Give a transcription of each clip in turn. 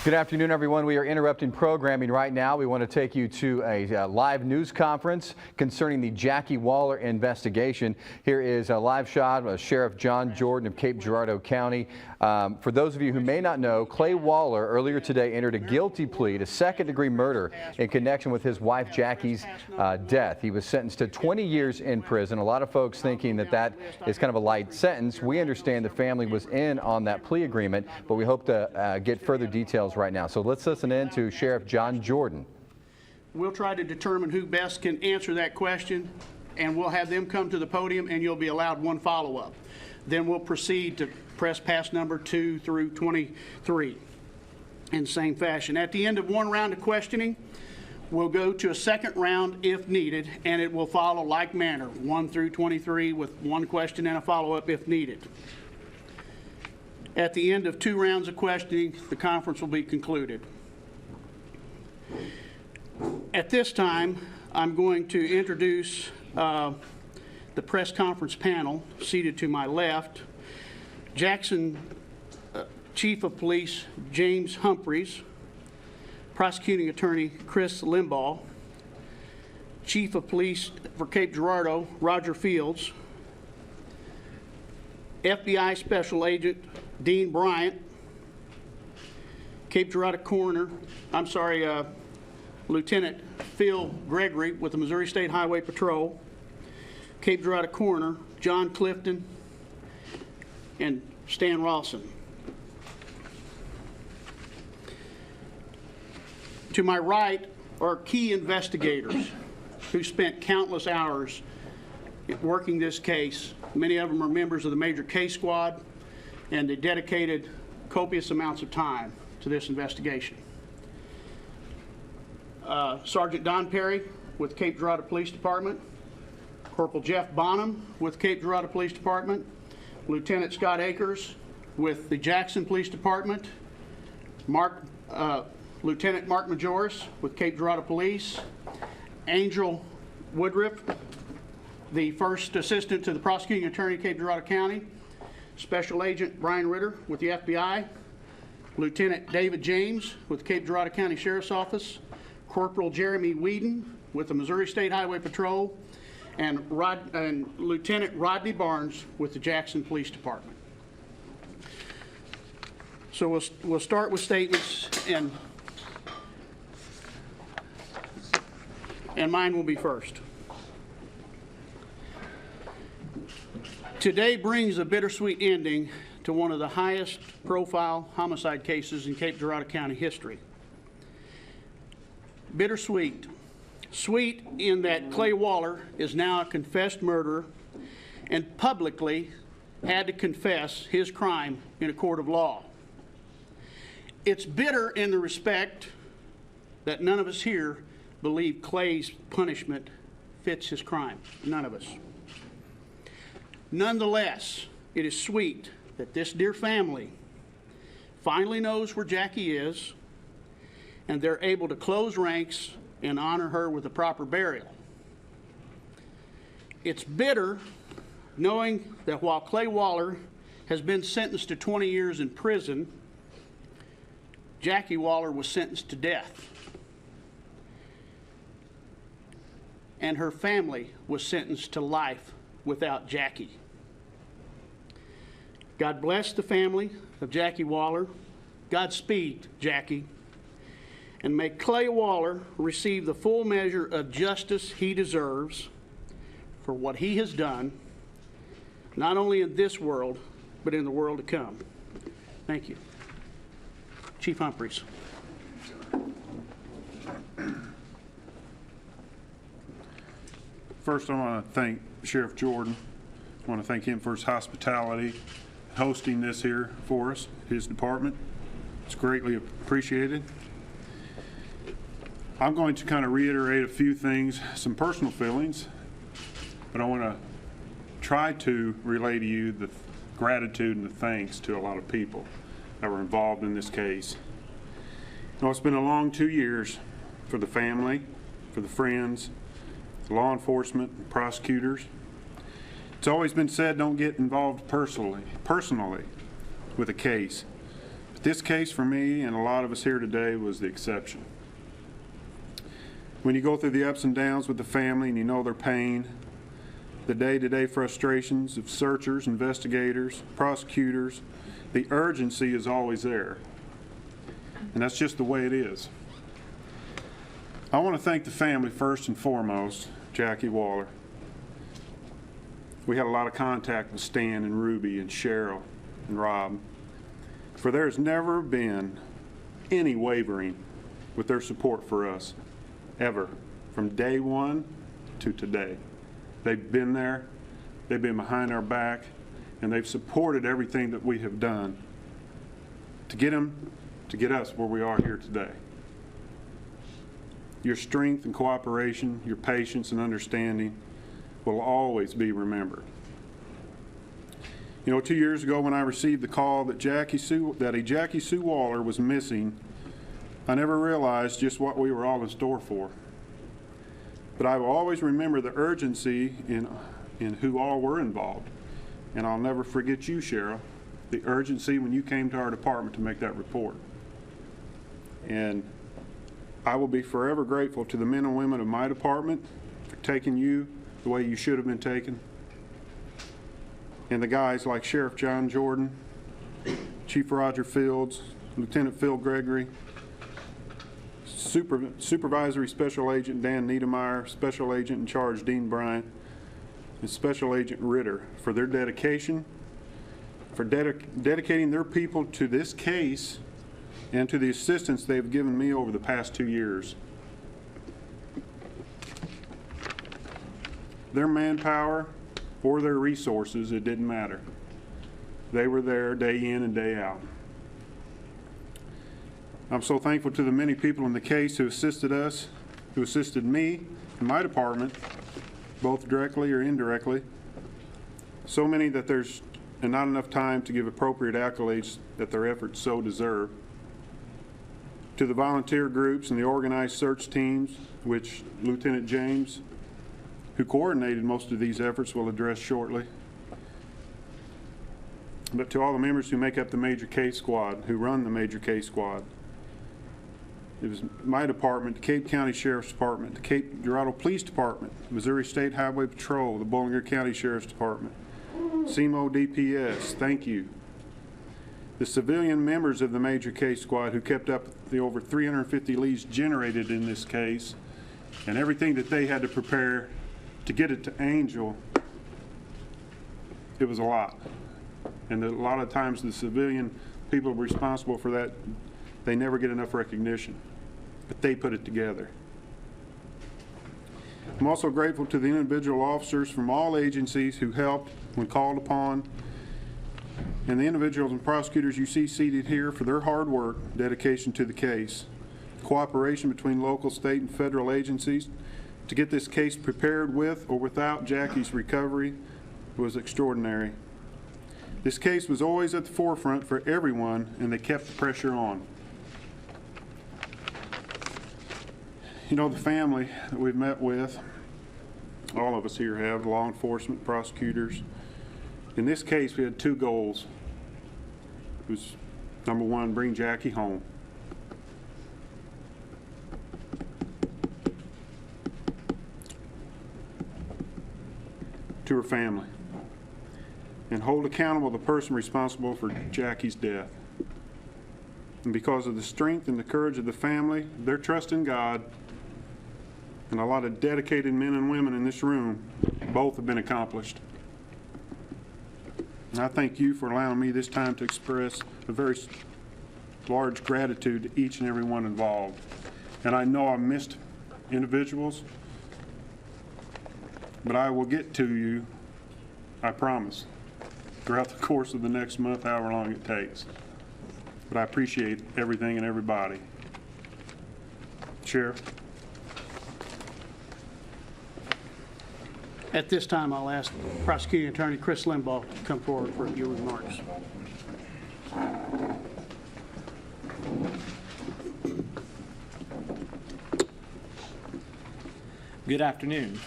Good afternoon, everyone. We are interrupting programming right now. We want to take you to a live news conference concerning the Jacque Waller investigation. Here is a live shot of Sheriff John Jordan of Cape Girardeau County. For those of you who may not know, Clay Waller earlier today entered a guilty plea to second-degree murder in connection with his wife Jackie's death. He was sentenced to 20 years in prison. A lot of folks thinking that that is kind of a light sentence. We understand the family was in on that plea agreement, but we hope to get further details right now. So let's listen in to Sheriff John Jordan. We'll try to determine who best can answer that question, and we'll have them come to the podium, and you'll be allowed one follow-up. Then we'll proceed to press pass number 2 through 23 in the same fashion. At the end of one round of questioning, we'll go to a second round if needed, and it will follow like manner, 1 through 23 with one question and a follow-up if needed. At the end of 2 rounds of questioning, the conference will be concluded. At this time, I'm going to introduce the press conference panel seated to my left. Jackson Chief of Police James Humphreys, Prosecuting Attorney Chris Limbaugh, Chief of Police for Cape Girardeau Roger Fields, FBI Special Agent Dean Bryant, Cape Girardeau Coroner, Lieutenant Phil Gregory with the Missouri State Highway Patrol, Cape Girardeau Coroner John Clifton, and Stan Rawson. To my right are key investigators who spent countless hours working this case. Many of them are members of the Major Case Squad, and they dedicated copious amounts of time to this investigation. Sergeant Don Perry with Cape Girardeau Police Department, Corporal Jeff Bonham with Cape Girardeau Police Department, Lieutenant Scott Akers with the Jackson Police Department, Lieutenant Mark Majoris with Cape Girardeau Police, Angel Woodruff, the first assistant to the prosecuting attorney, Cape Girardeau County, Special Agent Brian Ritter with the FBI, Lieutenant David James with Cape Girardeau County Sheriff's Office, Corporal Jeremy Whedon with the Missouri State Highway Patrol, and Lieutenant Rodney Barnes with the Jackson Police Department. So we'll start with statements, and mine will be first. Today brings a bittersweet ending to one of the highest profile homicide cases in Cape Girardeau County history. Bittersweet. Sweet in that Clay Waller is now a confessed murderer and publicly had to confess his crime in a court of law. It's bitter in the respect that none of us here believe Clay's punishment fits his crime. None of us. Nonetheless, it is sweet that this dear family finally knows where Jackie is, and they're able to close ranks and honor her with a proper burial. It's bitter knowing that while Clay Waller has been sentenced to 20 years in prison, Jacque Waller was sentenced to death. And her family was sentenced to life without Jackie. God bless the family of Jacque Waller. Godspeed, Jackie. And may Clay Waller receive the full measure of justice he deserves for what he has done, not only in this world, but in the world to come. Thank you. Chief Humphreys. First, I want to thank Sheriff Jordan. I want to thank him for his hospitality, hosting this here for us, his department. It's greatly appreciated. I'm going to kind of reiterate a few things, some personal feelings, but I want to try to relay to you the gratitude and the thanks to a lot of people that were involved in this case. You know, it's been a long 2 years for the family, for the friends, law enforcement, and prosecutors. It's always been said, don't get involved personally with a case. This case for me and a lot of us here today was the exception. When you go through the ups and downs with the family and you know their pain, the day-to-day frustrations of searchers, investigators, prosecutors, the urgency is always there. And that's just the way it is. I want to thank the family first and foremost, Jacque Waller. We had a lot of contact with Stan and Ruby and Cheryl and Rob, for there's never been any wavering with their support for us, ever, from day one to today. They've been there, they've been behind our back, and they've supported everything that we have done to get us where we are here today. Your strength and cooperation, your patience and understanding will always be remembered. You know, 2 years ago when I received the call that a Jacque Sue Waller was missing, I never realized just what we were all in store for. But I will always remember the urgency in who all were involved. And I'll never forget you, Cheryl, the urgency when you came to our department to make that report. And I will be forever grateful to the men and women of my department for taking you the way you should have been taken. And the guys like Sheriff John Jordan, Chief Roger Fields, Lieutenant Phil Gregory, Supervisory Special Agent Dan Niedermeyer, Special Agent in Charge Dean Bryant, and Special Agent Ritter for their dedication, for dedicating their people to this case and to the assistance they've given me over the past 2 years. Their manpower or their resources, it didn't matter. They were there day in and day out. I'm so thankful to the many people in the case who assisted us, who assisted me in my department, both directly or indirectly. So many that there's not enough time to give appropriate accolades that their efforts so deserve. To the volunteer groups and the organized search teams, which Lieutenant James, who coordinated most of these efforts, will address shortly. But to all the members who make up the Major Case Squad, who run the Major Case Squad. It was my department, the Cape County Sheriff's Department, the Cape Girardeau Police Department, Missouri State Highway Patrol, the Bowling Green County Sheriff's Department, SEMO DPS, thank you. The civilian members of the Major Case Squad who kept up the over 350 leads generated in this case, and everything that they had to prepare to get it to Angel, it was a lot. And a lot of times the civilian people responsible for that, they never get enough recognition, but they put it together. I'm also grateful to the individual officers from all agencies who helped when called upon, and the individuals and prosecutors you see seated here for their hard work, dedication to the case, cooperation between local, state, and federal agencies to get this case prepared with or without Jackie's recovery was extraordinary. This case was always at the forefront for everyone, and they kept the pressure on. You know, the family that we've met with, all of us here have, law enforcement, prosecutors. In this case, we had two goals. It was, number one, bring Jackie home. To her family, and hold accountable the person responsible for Jackie's death. And because of the strength and the courage of the family, their trust in God, and a lot of dedicated men and women in this room, both have been accomplished. And I thank you for allowing me this time to express a very large gratitude to each and every one involved. And I know I missed individuals, but I will get to you, I promise, throughout the course of the next month, however long it takes. But I appreciate everything and everybody. Sheriff? At this time, I'll ask Prosecuting Attorney Chris Limbaugh to come forward for a few remarks. Good afternoon.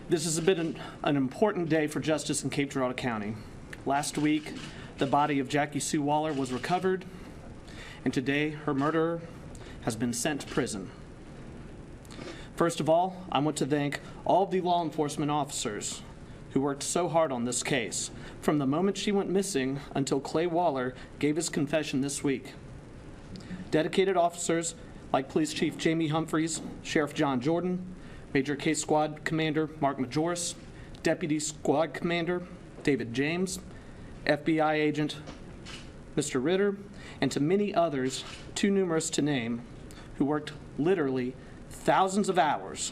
This has been an important day for justice in Cape Girardeau County. Last week, the body of Jackie Sue Waller was recovered, and today her murderer has been sent to prison. First of all, I want to thank all of the law enforcement officers who worked so hard on this case, from the moment she went missing until Clay Waller gave his confession this week. Dedicated officers like Police Chief Jamie Humphreys, Sheriff John Jordan, Major Case Squad Commander Mark Majoris, Deputy Squad Commander David James, FBI Agent Mr. Ritter, and to many others, too numerous to name, who worked literally thousands of hours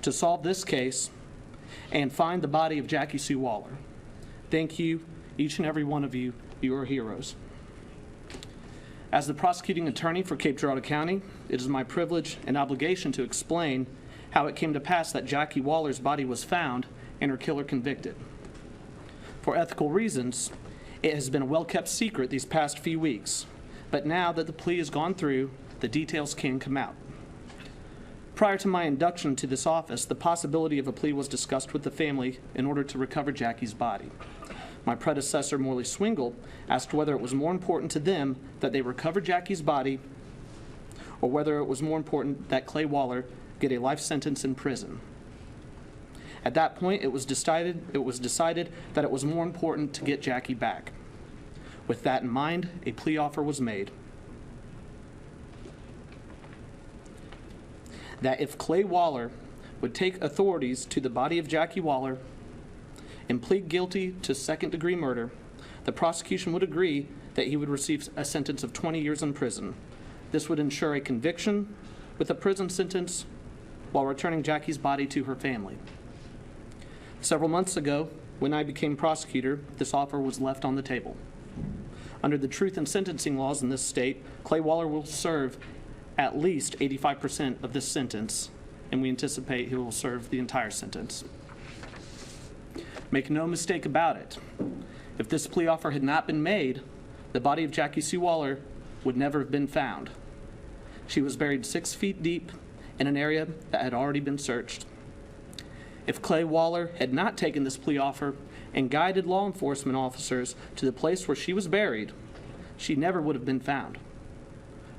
to solve this case and find the body of Jackie Sue Waller. Thank you, each and every one of you. You are heroes. As the prosecuting attorney for Cape Girardeau County, it is my privilege and obligation to explain how it came to pass that Jackie Waller's body was found and her killer convicted. For ethical reasons, it has been a well-kept secret these past few weeks, but now that the plea has gone through, the details can come out. Prior to my induction to this office, the possibility of a plea was discussed with the family in order to recover Jackie's body. My predecessor, Morley Swingle, asked whether it was more important to them that they recover Jackie's body or whether it was more important that Clay Waller get a life sentence in prison. At that point, it was decided that it was more important to get Jackie back. With that in mind, a plea offer was made. That if Clay Waller would take authorities to the body of Jackie Waller and plead guilty to second-degree murder, the prosecution would agree that he would receive a sentence of 20 years in prison. This would ensure a conviction with a prison sentence while returning Jackie's body to her family. Several months ago, when I became prosecutor, this offer was left on the table. Under the truth in sentencing laws in this state, Clay Waller will serve at least 85% of this sentence, and we anticipate he will serve the entire sentence. Make no mistake about it. If this plea offer had not been made, the body of Jackie Sue Waller would never have been found. She was buried 6 feet deep in an area that had already been searched. If Clay Waller had not taken this plea offer and guided law enforcement officers to the place where she was buried, she never would have been found.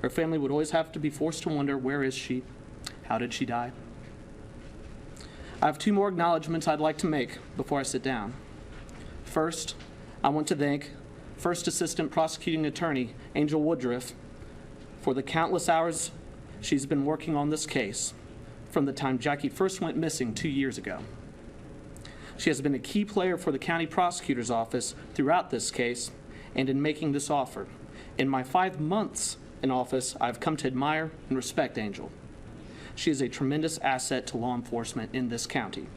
Her family would always have to be forced to wonder, where is she? How did she die? I have 2 more acknowledgments I'd like to make before I sit down. First, I want to thank First Assistant Prosecuting Attorney Angel Woodruff for the countless hours she's been working on this case from the time Jackie first went missing 2 years ago. She has been a key player for the county prosecutor's office throughout this case and in making this offer. In my 5 months in office, I've come to admire and respect Angel. She is a tremendous asset to law enforcement in this county.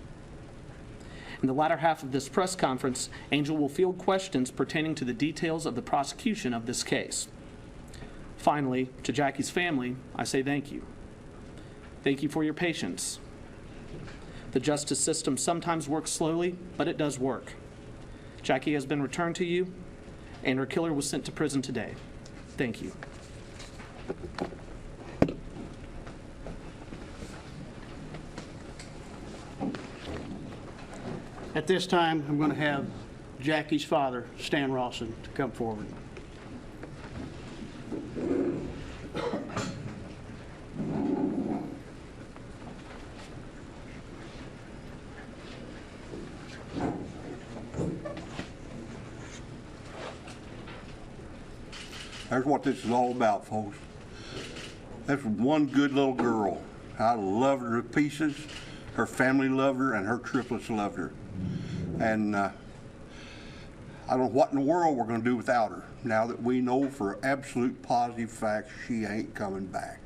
In the latter half of this press conference, Angel will field questions pertaining to the details of the prosecution of this case. Finally, to Jackie's family, I say thank you. Thank you for your patience. The justice system sometimes works slowly, but it does work. Jackie has been returned to you, and her killer was sent to prison today. Thank you. At this time, I'm going to have Jackie's father, Stan Rawson, to come forward. That's what this is all about, folks. That's one good little girl. I loved her to pieces. Her family loved her, and her triplets loved her. And I don't know what in the world we're going to do without her, now that we know for absolute positive fact she ain't coming back.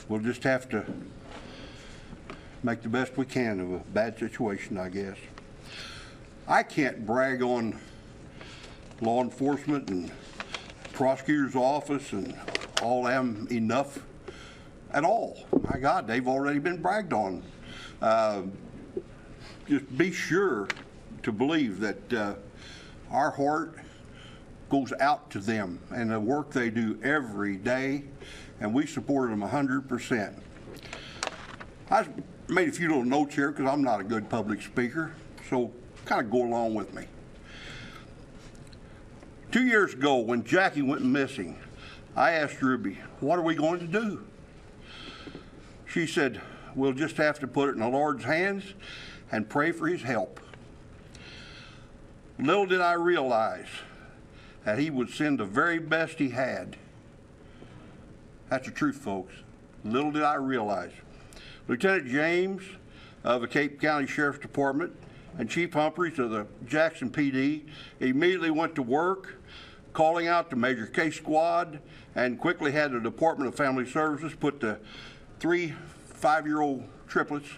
We'll just have to make the best we can of a bad situation, I guess. I can't brag on law enforcement and prosecutor's office and all them enough at all. My God, they've already been bragged on. Just be sure to believe that our heart goes out to them and the work they do every day, and we support them 100%. I made a few little notes here because I'm not a good public speaker, so kind of go along with me. 2 years ago, when Jackie went missing, I asked Ruby, what are we going to do? She said, we'll just have to put it in the Lord's hands and pray for his help. Little did I realize that he would send the very best he had. That's the truth, folks. Little did I realize. Lieutenant James of the Cape County Sheriff's Department and Chief Humphreys of the Jackson PD immediately went to work, calling out the Major K Squad, and quickly had the Department of Family Services put the 3 5-year-old triplets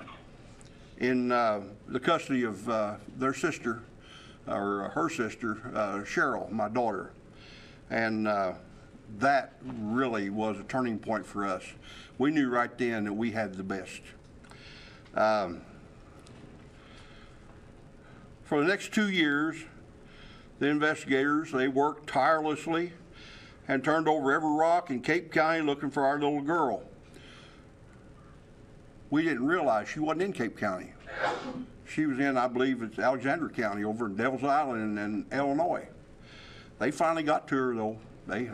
in the custody of their sister, or her sister, Cheryl, my daughter. And that really was a turning point for us. We knew right then that we had the best. For the next 2 years, the investigators, they worked tirelessly and turned over every rock in Cape County looking for our little girl. We didn't realize she wasn't in Cape County. She was in, I believe it's Alexander County over in Devil's Island in Illinois. They finally got to her though. They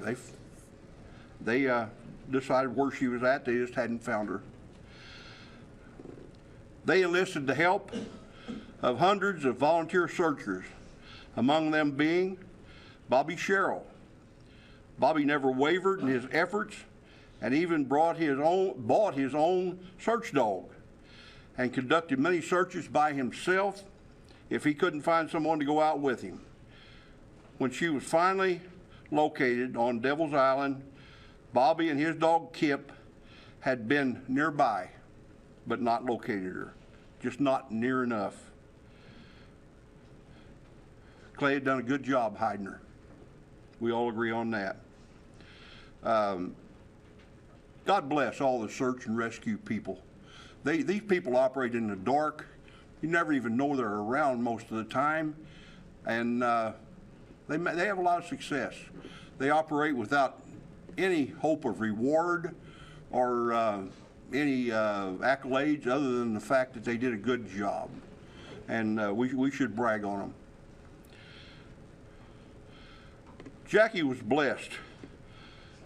decided where she was at. They just hadn't found her. They enlisted the help of hundreds of volunteer searchers, among them being Bobby Sherrill. Bobby never wavered in his efforts and even bought his own search dog and conducted many searches by himself if he couldn't find someone to go out with him. When she was finally located on Devil's Island, Bobby and his dog Kip had been nearby, but not located her, just not near enough. Clay had done a good job hiding her. We all agree on that. God bless all the search and rescue people. These people operate in the dark. You never even know they're around most of the time, and they have a lot of success. They operate without any hope of reward or any accolades other than the fact that they did a good job, and we should brag on them. Jackie was blessed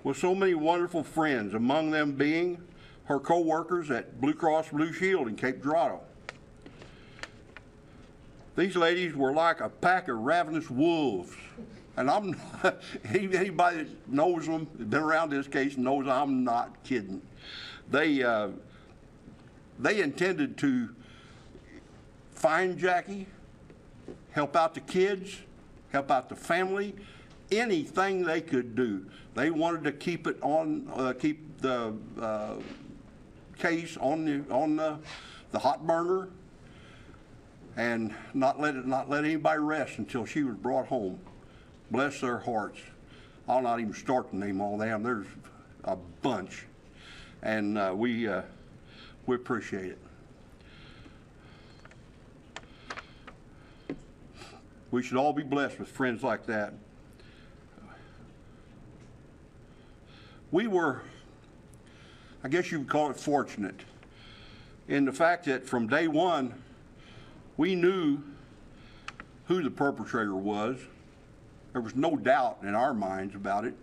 with so many wonderful friends, among them being her co-workers at Blue Cross Blue Shield in Cape Girardeau. These ladies were like a pack of ravenous wolves. And I'm not, anybody that knows them, been around this case, knows I'm not kidding. They intended to find Jackie, help out the kids, help out the family, anything they could do. They wanted to keep it on, keep the case on the hot burner, and not let anybody rest until she was brought home. Bless their hearts. I'll not even start to name all them. There's a bunch, and we appreciate it. We should all be blessed with friends like that. We were, I guess you would call it, fortunate in the fact that from day one, we knew who the perpetrator was. There was no doubt in our minds about it.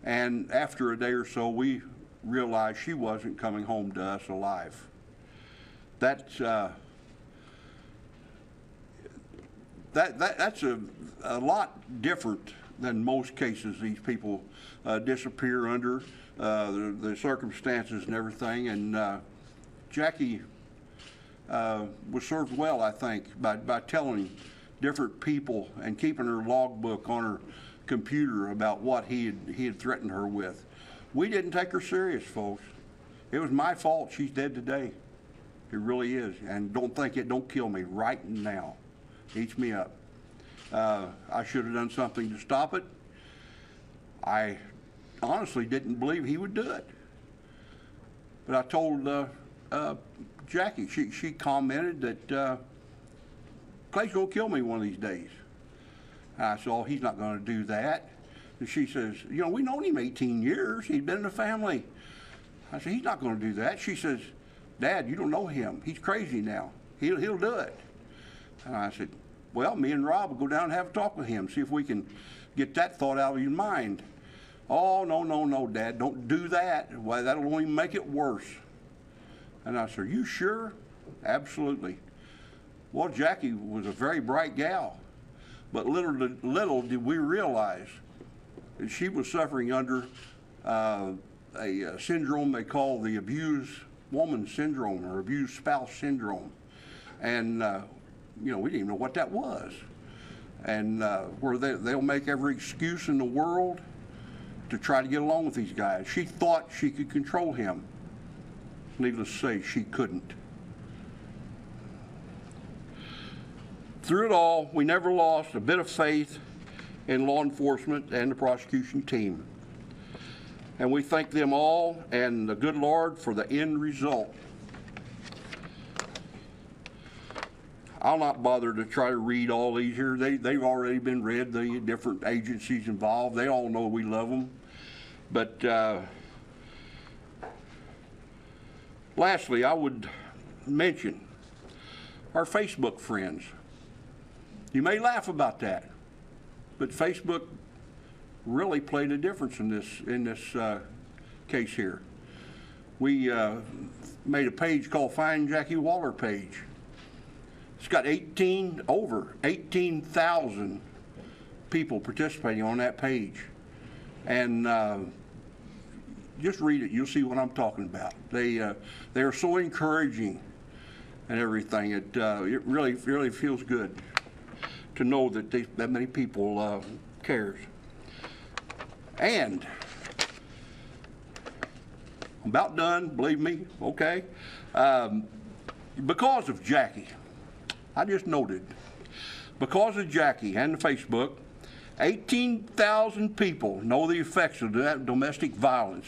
And after a day or so, we realized she wasn't coming home to us alive. That's that's a lot different than most cases these people disappear under, the circumstances and everything. And Jackie was served well, I think, by telling different people and keeping her logbook on her computer about what he had threatened her with. We didn't take her serious, folks. It was my fault she's dead today. It really is. And don't think it don't kill me right now. Eats me up. I should have done something to stop it. I honestly didn't believe he would do it. But I told Jackie, she commented that Clay's gonna kill me one of these days. And I said, oh, he's not gonna do that. And she says, you know, we've known him 18 years. He's been in the family. I said, he's not gonna do that. She says, Dad, you don't know him. He's crazy now. He'll do it. And I said, well, me and Rob will go down and have a talk with him, see if we can get that thought out of your mind. Oh, no, no, no, Dad, don't do that. Why, that'll only make it worse. And I said, are you sure? Absolutely. Well, Jackie was a very bright gal, but little did we realize that she was suffering under a syndrome they call the abused woman syndrome or abused spouse syndrome. And, you know, we didn't even know what that was. And where they'll make every excuse in the world to try to get along with these guys. She thought she could control him. Needless to say, she couldn't. Through it all, we never lost a bit of faith in law enforcement and the prosecution team. And we thank them all and the good Lord for the end result. I'll not bother to try to read all these here. They've already been read, the different agencies involved. They all know we love them. But lastly, I would mention our Facebook friends. You may laugh about that, but Facebook really played a difference in this case here. We made a page called Find Jacque Waller page. It's got over 18,000 people participating on that page. And just read it, you'll see what I'm talking about. They are so encouraging and everything. It really feels good to know that that many people cares. And I'm about done, believe me, okay? Because of Jackie, I just noted, because of Jackie and Facebook, 18,000 people know the effects of that domestic violence.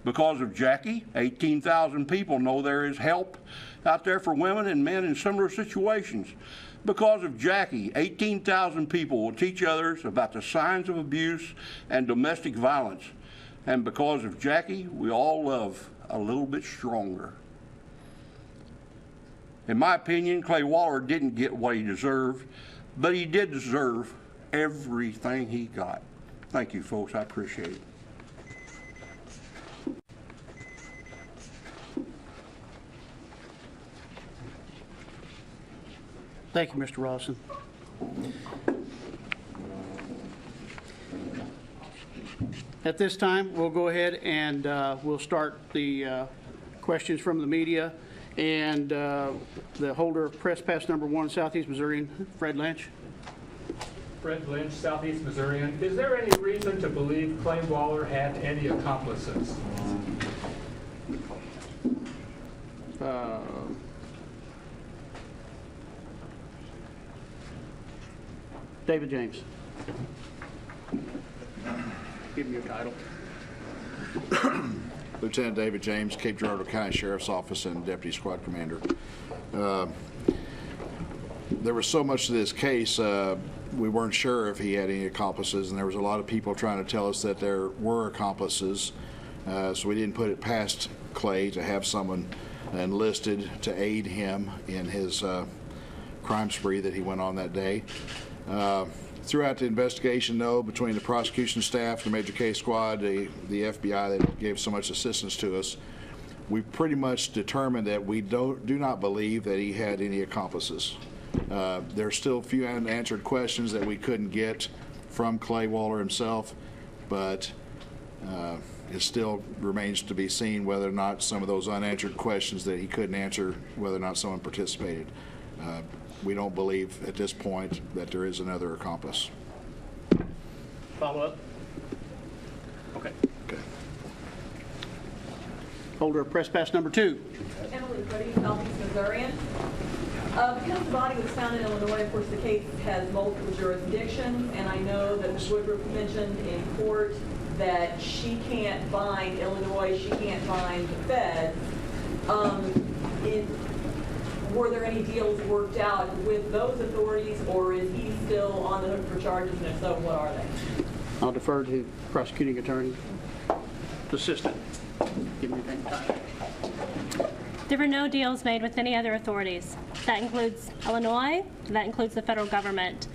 Because of Jackie, 18,000 people know there is help out there for women and men in similar situations. Because of Jackie, 18,000 people will teach others about the signs of abuse and domestic violence. And because of Jackie, we all love a little bit stronger. In my opinion, Clay Waller didn't get what he deserved, but he did deserve everything he got. Thank you, folks. I appreciate it. Thank you, Mr. Rawson. At this time, we'll go ahead and we'll start the questions from the media. And the holder of press pass number 1, Southeast Missourian, Fred Lynch. Fred Lynch, Southeast Missourian. Is there any reason to believe Clay Waller had any accomplices? David James. Give me your title. Lieutenant David James, Cape Girardeau County Sheriff's Office and Deputy Squad Commander. There was so much to this case, we weren't sure if he had any accomplices, and there was a lot of people trying to tell us that there were accomplices, so we didn't put it past Clay to have someone enlisted to aid him in his crime spree that he went on that day. Throughout the investigation, though, between the prosecution staff, the Major Case Squad, the FBI that gave so much assistance to us, we pretty much determined that we do not believe that he had any accomplices. There's still a few unanswered questions that we couldn't get from Clay Waller himself, but it still remains to be seen whether or not some of those unanswered questions that he couldn't answer, whether or not someone participated. We don't believe at this point that there is another accomplice. Follow up? Okay. Okay. Holder of press pass number 2. Emily Cuddy, Southeast Missourian. Because the body was found in Illinois, of course, the case has multiple jurisdictions, and I know that Ms. Woodruff mentioned in court that she can't bind Illinois, she can't bind the feds. Were there any deals worked out with those authorities, or is he still on the hook for charges, and if so, what are they? I'll defer to prosecuting attorney, assistant. Give me that time. There were no deals made with any other authorities. That includes Illinois, that includes the federal government.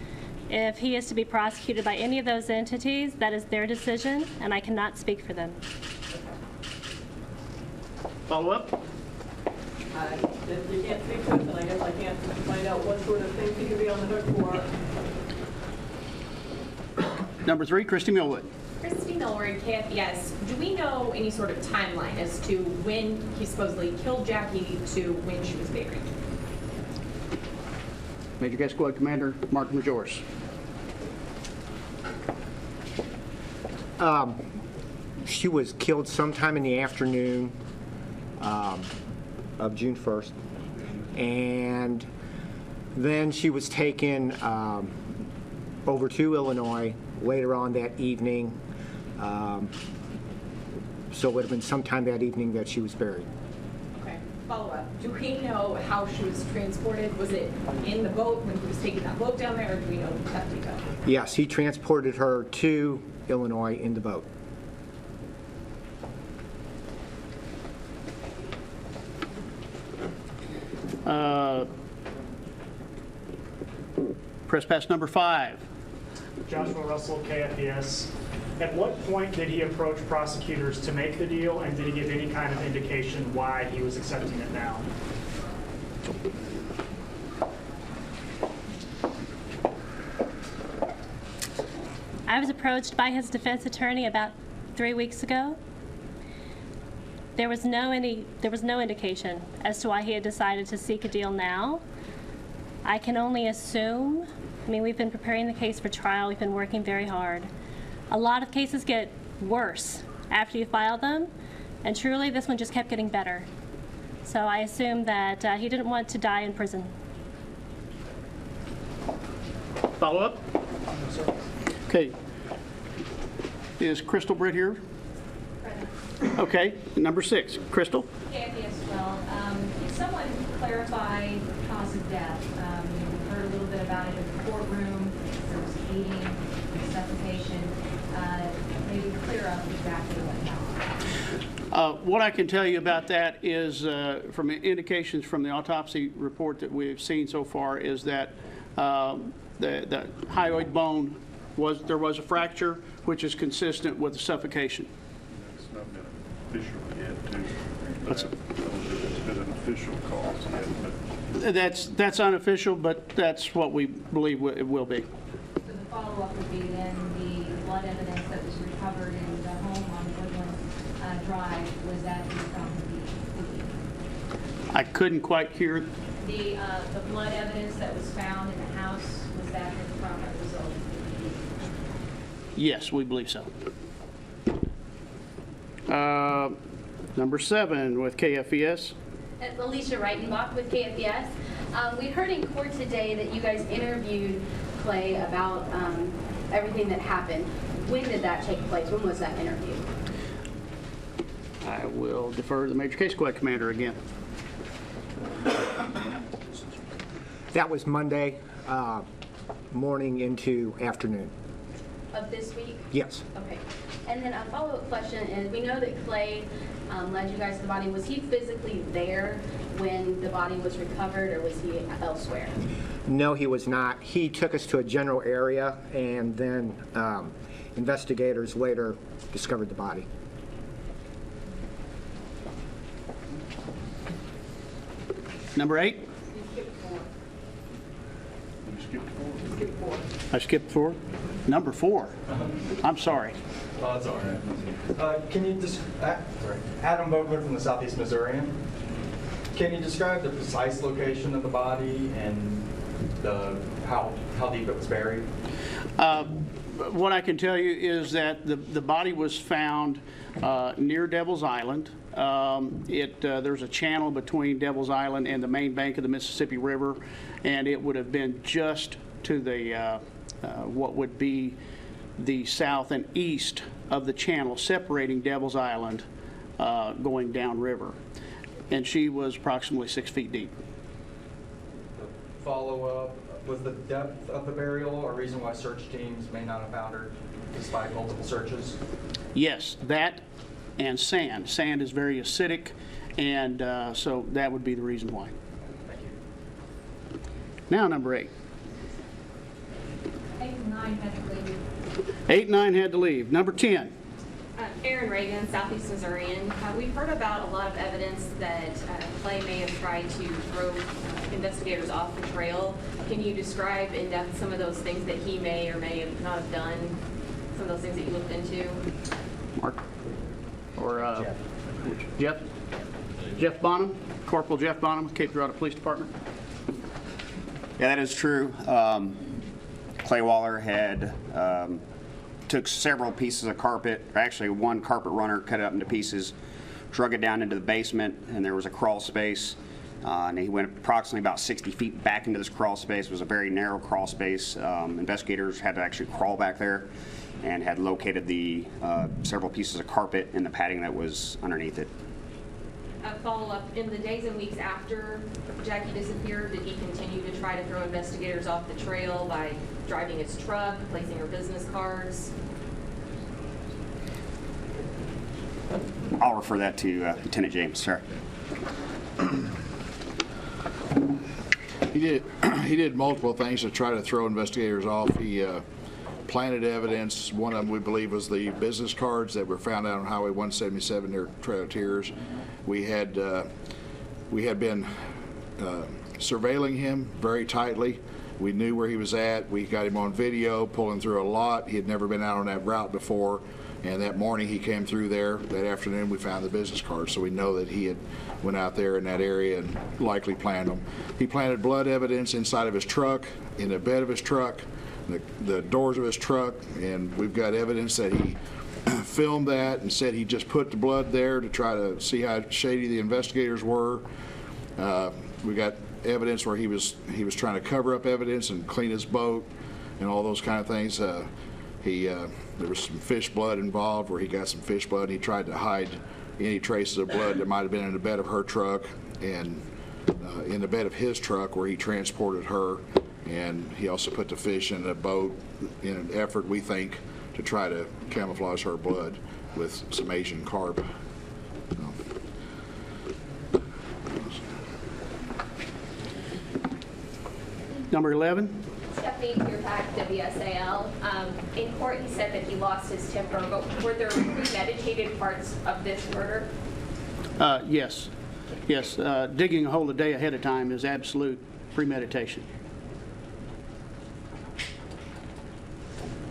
If he is to be prosecuted by any of those entities, that is their decision, and I cannot speak for them. Follow up? If you can't speak to it, then I guess I can't find out what sort of things he could be on the hook for. Number 3, Christy Millwood. Christy Miller, KFBS, do we know any sort of timeline as to when he supposedly killed Jackie to when she was buried? Major Guest Squad Commander Mark Majoris. She was killed sometime in the afternoon of June 1st. And then she was taken over to Illinois later on that evening. So it would have been sometime that evening that she was buried. Okay, follow up. Do we know how she was transported? Was it in the boat when he was taking that boat down there, or do we know Pepsi? Yes, he transported her to Illinois in the boat. Press pass number 5. Joshua Russell, KFBS. At what point did he approach prosecutors to make the deal, and did he give any kind of indication why he was accepting it now? I was approached by his defense attorney about 3 weeks ago. There was no indication as to why he had decided to seek a deal now. I can only assume. I mean, we've been preparing the case for trial. We've been working very hard. A lot of cases get worse after you file them, and truly this one just kept getting better. So I assume that he didn't want to die in prison. Follow up? Okay. Is Crystal Britt here? Okay. Number 6, Crystal. KFBS, well, can someone clarify the cause of death? We heard a little bit about it in the courtroom. There was bleeding, suffocation. Maybe clear up exactly what happened. What I can tell you about that is, from indications from the autopsy report that we've seen so far, is that the hyoid bone there was a fracture, which is consistent with the suffocation. It's not been official yet, too. What's it? It's been an official cause yet, but That's unofficial, but that's what we believe it will be. So the follow-up would be then the blood evidence that was recovered in the home on Woodland Drive, was that from the I couldn't quite hear. the blood evidence that was found in the house, was that from a result of the Yes, we believe so. Number 7 with KFBS. Alicia Reitenbach with KFBS. We heard in court today that you guys interviewed Clay about everything that happened. When did that take place? When was that interview? I will defer to the Major Case Squad Commander again. That was Monday morning into afternoon. Of this week? Yes. Okay. And then a follow-up question is, we know that Clay led you guys to the body. Was he physically there when the body was recovered, or was he elsewhere? No, he was not. He took us to a general area, and then investigators later discovered the body. Number 8. I skipped 4. Number 4. I'm sorry. Oh, that's all right. Can you just, Adam Vogler from the Southeast Missourian. Can you describe the precise location of the body and how deep it was buried? What I can tell you is that the body was found near Devil's Island. There's a channel between Devil's Island and the main bank of the Mississippi River, and it would have been just to the what would be the south and east of the channel separating Devil's Island going downriver. And she was approximately 6 feet deep. Follow-up, was the depth of the burial a reason why search teams may not have found her despite multiple searches? Yes, that and sand. Sand is very acidic, and so that would be the reason why. Thank you. Now number 8. 9 had to leave. 8 and 9 had to leave. Number 10. Aaron Reagan, Southeast Missourian. We've heard about a lot of evidence that Clay may have tried to throw investigators off the trail. Can you describe in depth some of those things that he may or may have not have done? Some of those things that you looked into? Mark? Or Jeff? Jeff Bonham? Corporal Jeff Bonham, Cape Girardeau Police Department. Yeah, that is true. Clay Waller had took several pieces of carpet, or actually one carpet runner, cut it up into pieces, drug it down into the basement, and there was a crawl space. And he went approximately about 60 feet back into this crawl space. It was a very narrow crawl space. Investigators had to actually crawl back there and had located the several pieces of carpet in the padding that was underneath it. Follow up, in the days and weeks after Jackie disappeared, did he continue to try to throw investigators off the trail by driving his truck, placing her business cards? I'll refer that to Lieutenant James, sir. He did multiple things to try to throw investigators off. He planted evidence. One of them, we believe, was the business cards that were found out on Highway 177 near Trail of Tears. We had been surveilling him very tightly. We knew where he was at. We got him on video pulling through a lot. He had never been out on that route before, and that morning he came through there. That afternoon we found the business cards, so we know that he had went out there in that area and likely planted them. He planted blood evidence inside of his truck, in the bed of his truck, the doors of his truck, and we've got evidence that he filmed that and said he just put the blood there to try to see how shady the investigators were. We got evidence where he was trying to cover up evidence and clean his boat and all those kind of things. There was some fish blood involved, where he got some fish blood. He tried to hide any traces of blood that might have been in the bed of her truck and in the bed of his truck where he transported her. And he also put the fish in the boat in an effort, we think, to try to camouflage her blood with some Asian carp. Number 11. Stephanie Pierpak, WSAL. In court, he said that he lost his temper, but were there premeditated parts of this murder? Yes. Yes. Digging a hole a day ahead of time is absolute premeditation.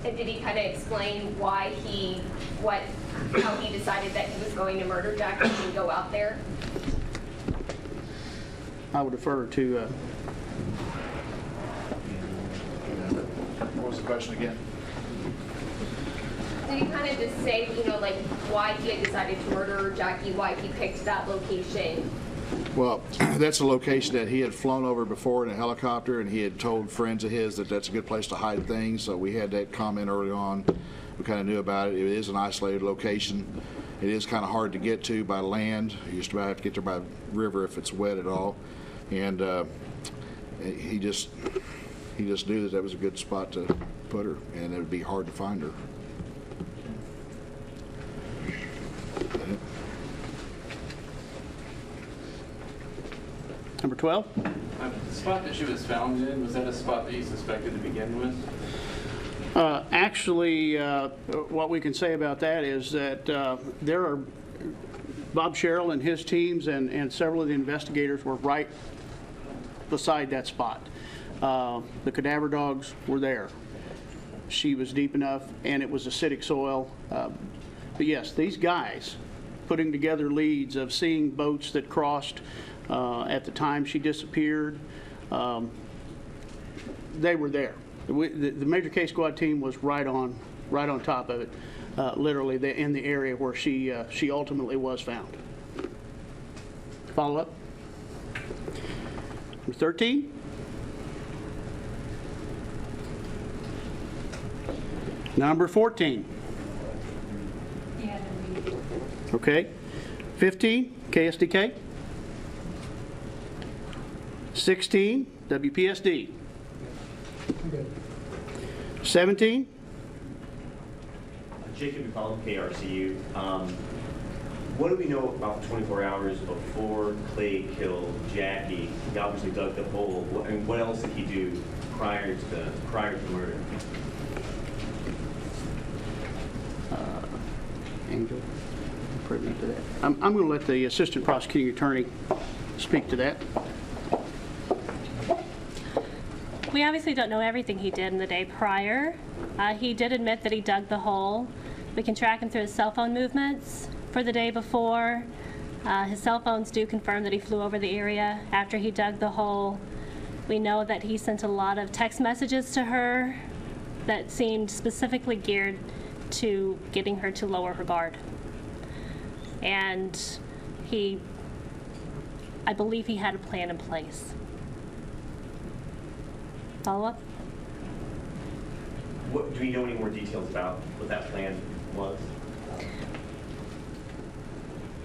And did he kind of explain why how he decided that he was going to murder Jackie and go out there? I would defer to. What was the question again? Did he kind of just say, like why he had decided to murder Jackie, why he picked that location? Well, that's a location that he had flown over before in a helicopter, and he had told friends of his that that's a good place to hide things. So we had that comment early on. We kind of knew about it. It is an isolated location. It is kind of hard to get to by land. You just about have to get there by river if it's wet at all. And he just knew that was a good spot to put her, and it would be hard to find her. Number 12. The spot that she was found in, was that a spot that you suspected to begin with? Actually, what we can say about that is that there are Bob Sherrill and his teams and several of the investigators were right beside that spot. The cadaver dogs were there. She was deep enough, and it was acidic soil. But yes, these guys putting together leads of seeing boats that crossed at the time she disappeared, they were there. The major case squad team was right on top of it, literally in the area where she ultimately was found. Follow up. Number 13. Number 14. Okay. 15, KSDK. 16, WPSD. 17. Jacob McCollum, KRCU. What do we know about 24 hours before Clay killed Jackie? He obviously dug the hole. And what else did he do prior to the murder? Angel, privy to that. I'm going to let the assistant prosecuting attorney speak to that. We obviously don't know everything he did in the day prior. He did admit that he dug the hole. We can track him through his cell phone movements for the day before. His cell phones do confirm that he flew over the area after he dug the hole. We know that he sent a lot of text messages to her that seemed specifically geared to getting her to lower her guard. And I believe he had a plan in place. Follow up? Do we know any more details about what that plan was?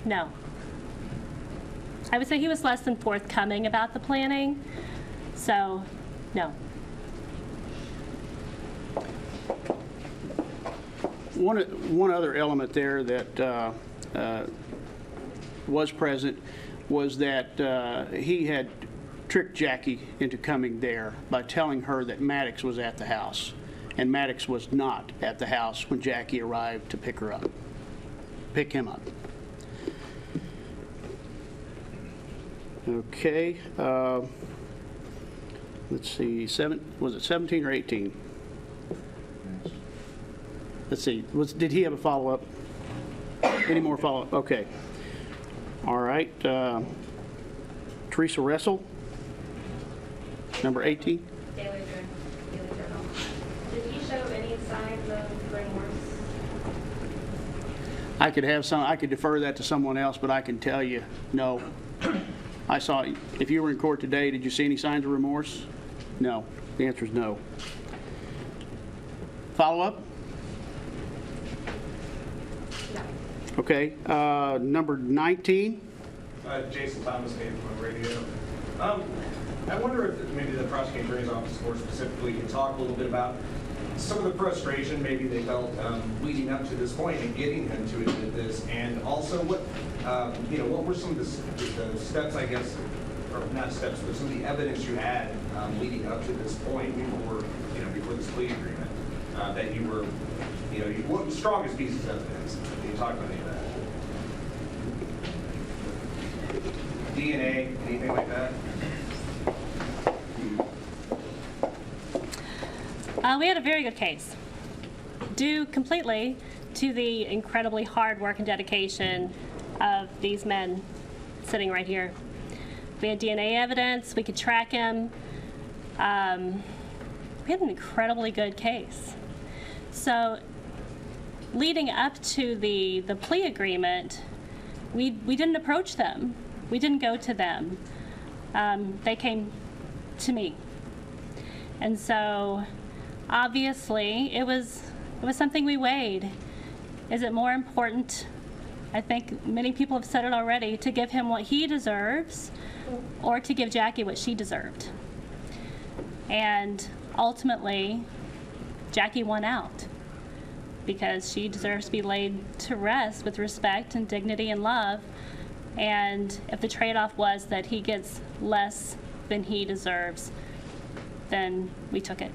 No. I would say he was less than forthcoming about the planning, so no. One other element there that was present was that he had tricked Jackie into coming there by telling her that Maddox was at the house, and Maddox was not at the house when Jackie arrived to pick him up. Okay, let's see, was it 17 or 18? Let's see, did he have a follow-up? Any more follow-up? Okay. All right, Teresa Russell, number 18. Daily Journal. Did he show any signs of remorse? I could defer that to someone else, but I can tell you, no. I saw, if you were in court today, did you see any signs of remorse? No. The answer is no. Follow-up? No. Okay. Number 19. Jason Thomas, Native Radio. I wonder if maybe the prosecuting attorney's office more specifically can talk a little bit about some of the frustration maybe they felt leading up to this point and getting him to admit this, and also what were some of the steps, I guess, or not steps, but some of the evidence you had leading up to this point before this plea agreement that you were, what was the strongest pieces of evidence? Can you talk about any of that? DNA, anything like that? We had a very good case, due completely to the incredibly hard work and dedication of these men sitting right here. We had DNA evidence, we could track him. We had an incredibly good case. So leading up to the plea agreement, we didn't approach them. We didn't go to them. They came to me. And so obviously it was something we weighed. Is it more important, I think many people have said it already, to give him what he deserves or to give Jackie what she deserved? And ultimately, Jackie won out because she deserves to be laid to rest with respect and dignity and love. And if the trade-off was that he gets less than he deserves, then we took it.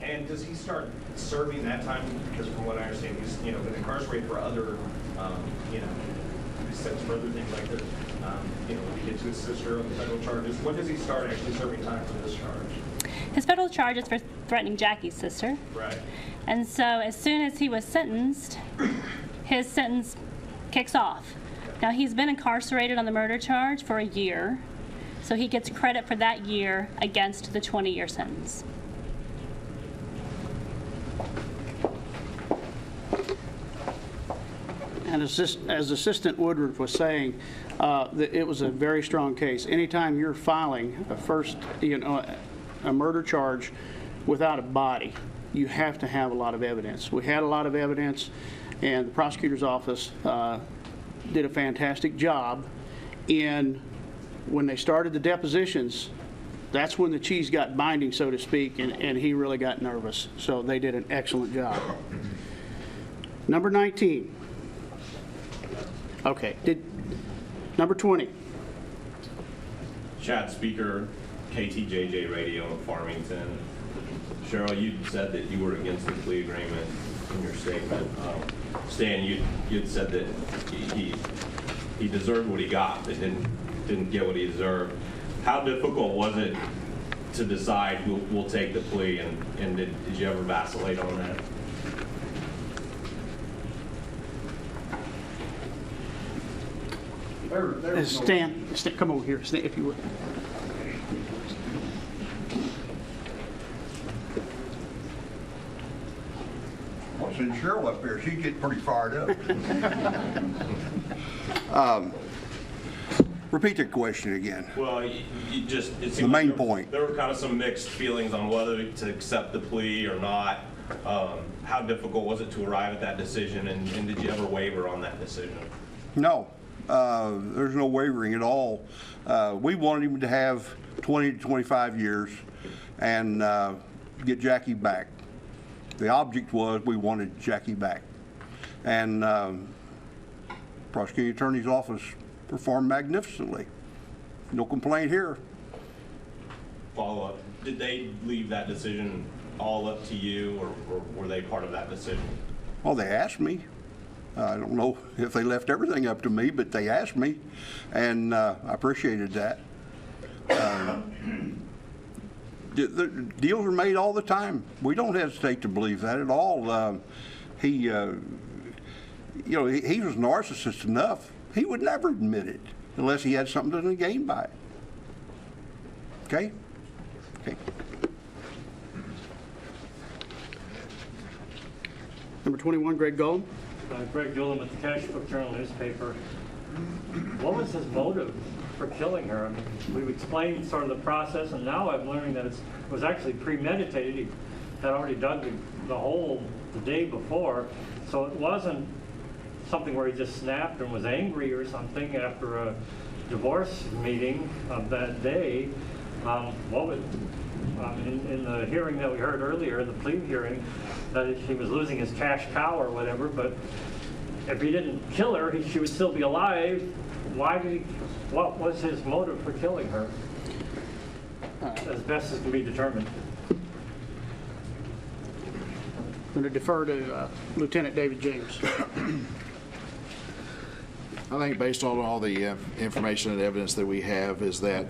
And does he start serving that time? Because from what I understand, he's been incarcerated for other, sentenced for other things like this. When he gets his sister on the federal charges, when does he start actually serving time for this charge? His federal charge is for threatening Jackie's sister. Right. And so as soon as he was sentenced, his sentence kicks off. Now he's been incarcerated on the murder charge for a year, so he gets credit for that year against the 20-year sentence. And as Assistant Woodruff was saying, it was a very strong case. Anytime you're filing a murder charge without a body, you have to have a lot of evidence. We had a lot of evidence, and the prosecutor's office did a fantastic job in, when they started the depositions, that's when the cheese got binding, so to speak, and he really got nervous. So they did an excellent job. Number 19. Okay, number 20. Chad Speaker, KTJJ Radio in Farmington. Cheryl, you said that you were against the plea agreement. in your statement. Stan, you'd said that he deserved what he got, but didn't get what he deserved. How difficult was it to decide we'll take the plea, and did you ever vacillate on that? Stan, come over here, Stan, if you would. Well, since Cheryl up here, she's getting pretty fired up. Repeat the question again. Well, it seemed The main like point. There were kind of some mixed feelings on whether to accept the plea or not. How difficult was it to arrive at that decision, and did you ever waver on that decision? No, there's no wavering at all. We wanted him to have 20 to 25 years and get Jackie back. The object was we wanted Jackie back. And prosecuting attorney's office performed magnificently. No complaint here. Follow up. Did they leave that decision all up to you, or were they part of that decision? Well, they asked me. I don't know if they left everything up to me, but they asked me, and I appreciated that. The deals are made all the time. We don't hesitate to believe that at all. He was narcissist enough. He would never admit it unless he had something to gain by it. Okay? Okay. Number 21, Greg Golden. Greg Doolin with the Cashbook Journal newspaper. What was his motive for killing her? I mean, we've explained sort of the process, and now I'm learning that it was actually premeditated. He had already dug the hole the day before, so it wasn't something where he just snapped and was angry or something after a divorce meeting of that day. In the hearing that we heard earlier, the plea hearing, that he was losing his cash cow or whatever, but if he didn't kill her, she would still be alive. What was his motive for killing her? As best as can be determined. I'm going to defer to Lieutenant David James. I think based on all the information and evidence that we have is that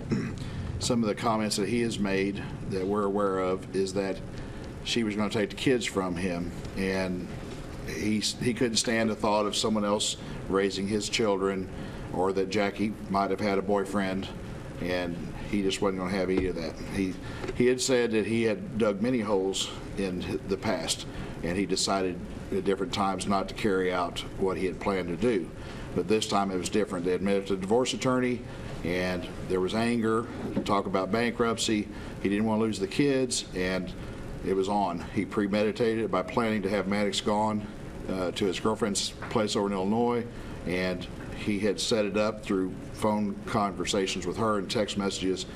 some of the comments that he has made that we're aware of is that she was going to take the kids from him, and he couldn't stand the thought of someone else raising his children, or that Jackie might have had a boyfriend, and he just wasn't going to have any of that. He had said that he had dug many holes in the past, and he decided at different times not to carry out what he had planned to do. But this time it was different. They admitted to the divorce attorney, and there was anger, talk about bankruptcy. He didn't want to lose the kids, and it was on. He premeditated it by planning to have Maddox gone to his girlfriend's place over in Illinois, and he had set it up through phone conversations with her and text messages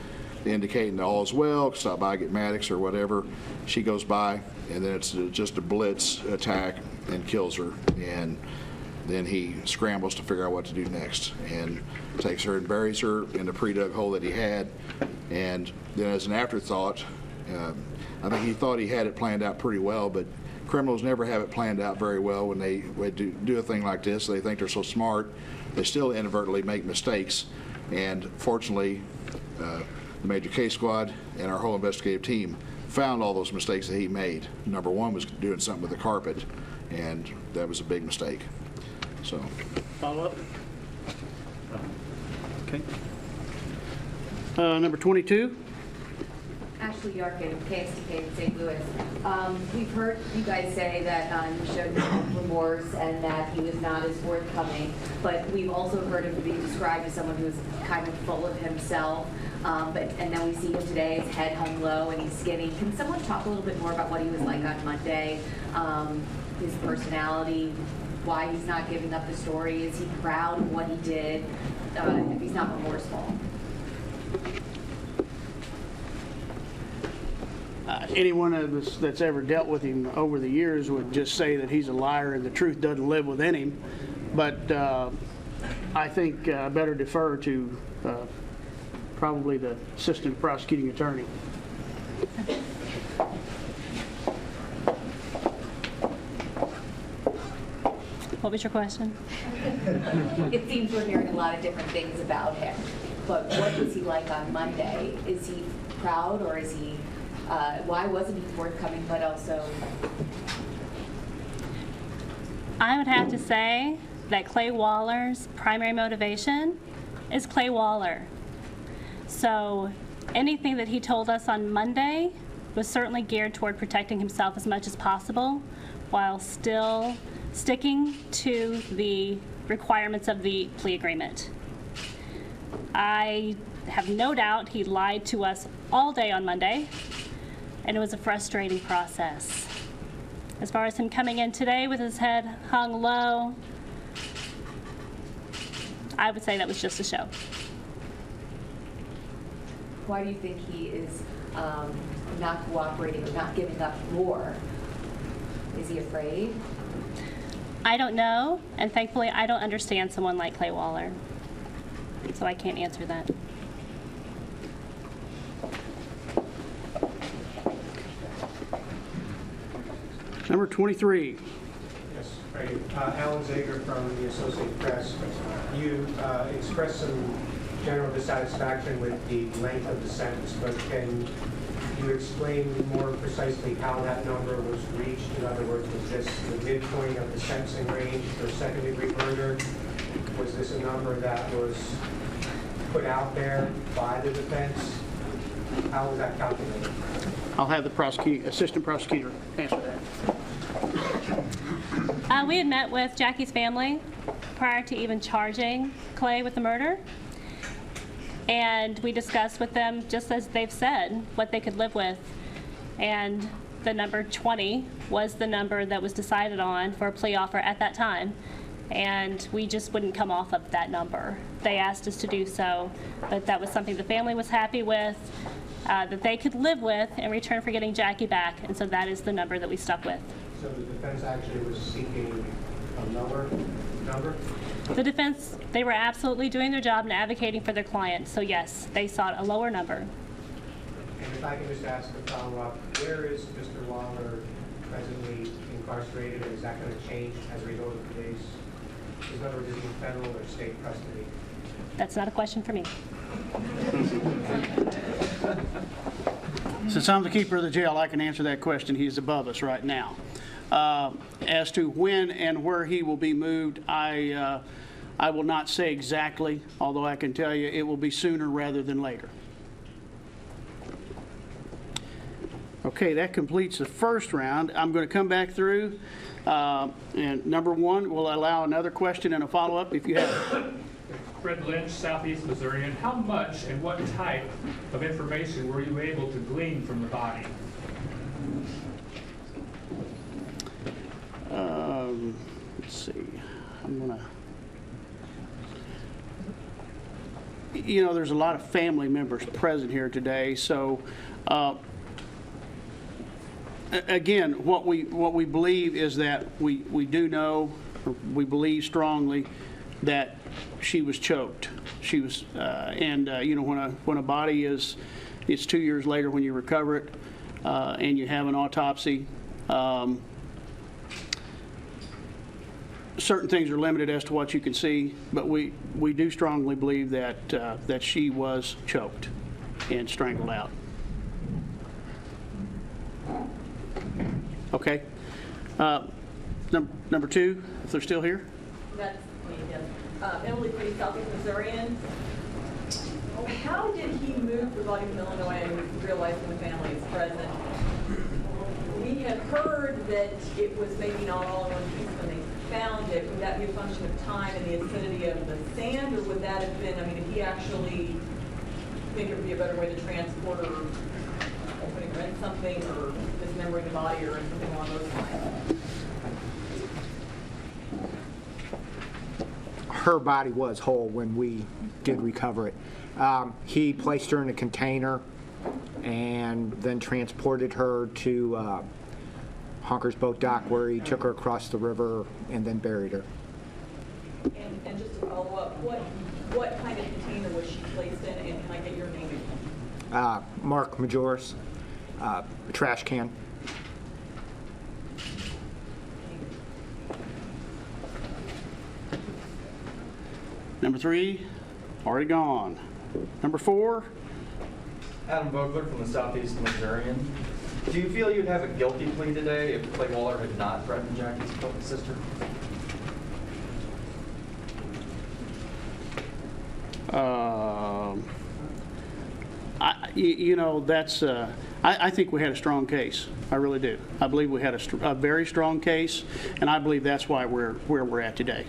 indicating that all is well, stop by, get Maddox or whatever. She goes by, and then it's just a blitz attack and kills her. And then he scrambles to figure out what to do next, and takes her and buries her in the pre-dug hole that he had. And then as an afterthought, I think he thought he had it planned out pretty well, but criminals never have it planned out very well when they do a thing like this. They think they're so smart, they still inadvertently make mistakes. And fortunately, the Major Case Squad and our whole investigative team found all those mistakes that he made. Number one was doing something with the carpet, and that was a big mistake. So. Follow up? Okay. Number 22. Ashley Yarkin, KSTK in St. Louis. We've heard you guys say that he showed no remorse and that he was not as forthcoming, but we've also heard him be described as someone who is kind of full of himself. And then we see him today, his head hung low and he's skinny. Can someone talk a little bit more about what he was like on Monday, his personality, why he's not giving up the story? Is he proud of what he did, if he's not remorseful? Anyone of us that's ever dealt with him over the years would just say that he's a liar and the truth doesn't live within him. But I think I better defer to probably the assistant prosecuting attorney. What was your question? It seems we're hearing a lot of different things about him, but what was he like on Monday? Is he proud, or is he, why wasn't he forthcoming, but also? I would have to say that Clay Waller's primary motivation is Clay Waller. So anything that he told us on Monday was certainly geared toward protecting himself as much as possible, while still sticking to the requirements of the plea agreement. I have no doubt he lied to us all day on Monday, and it was a frustrating process. As far as him coming in today with his head hung low, I would say that was just a show. Why do you think he is not cooperating or not giving up more? Is he afraid? I don't know, and thankfully I don't understand someone like Clay Waller, so I can't answer that. Number 23. Yes, right. Alan Zager from the Associated Press. You expressed some general dissatisfaction with the length of the sentence, but can you explain more precisely how that number was reached? In other words, was this the midpoint of the sentencing range for second-degree murder? Was this a number that was put out there by the defense? How was that calculated? I'll have the assistant prosecutor answer that. We had met with Jackie's family prior to even charging Clay with the murder. And we discussed with them, just as they've said, what they could live with. And the number 20 was the number that was decided on for a plea offer at that time. And we just wouldn't come off of that number. They asked us to do so, but that was something the family was happy with, that they could live with in return for getting Jackie back. And so that is the number that we stuck with. So the defense actually was seeking a lower number? The defense, they were absolutely doing their job and advocating for their client. So yes, they sought a lower number. And if I can just ask a follow-up, where is Mr. Waller presently incarcerated, and is that going to change as a result of today's? In other words, is he in federal or state custody? That's not a question for me. Since I'm the keeper of the jail, I can answer that question. He's above us right now. As to when and where he will be moved, I will not say exactly, although I can tell you it will be sooner rather than later. Okay, that completes the first round. I'm going to come back through, and number one, we'll allow another question and a follow-up if you have it. Fred Lynch, Southeast Missourian. How much and what type of information were you able to glean from the body? Let's see. I'm gonna. You know, there's a lot of family members present here today, so again, what we believe is that we do know, or we believe strongly that she was choked. She was, you know, when a body is, it's 2 years later when you recover it, and you have an autopsy. Certain things are limited as to what you can see, but we do strongly believe that that she was choked and strangled out. Okay. Number two, if they're still here. That's me again. Emily Free, Southeast Missourian. How did he move the body from Illinois and realize when the family is present? We had heard that it was maybe not all in one piece when they found it. Would that be a function of time and the acidity of the sand, or would that have been, I mean, did he actually think it would be a better way to transport or opening rent something or dismembering the body or something along those lines? Her body was whole when we did recover it. He placed her in a container and then transported her to Honker's Boat Dock, where he took her across the river and then buried her. And just to follow up, what kind of container was she placed in, and can I get your name again? Mark Majoris, a trash can. Number 3, already gone. Number 4, Adam Vogler from the Southeast Missourian. Do you feel you'd have a guilty plea today if Clay Waller had not threatened Jackie's sister? I think we had a strong case. I really do. I believe we had a very strong case, and I believe that's why we're where we're at today.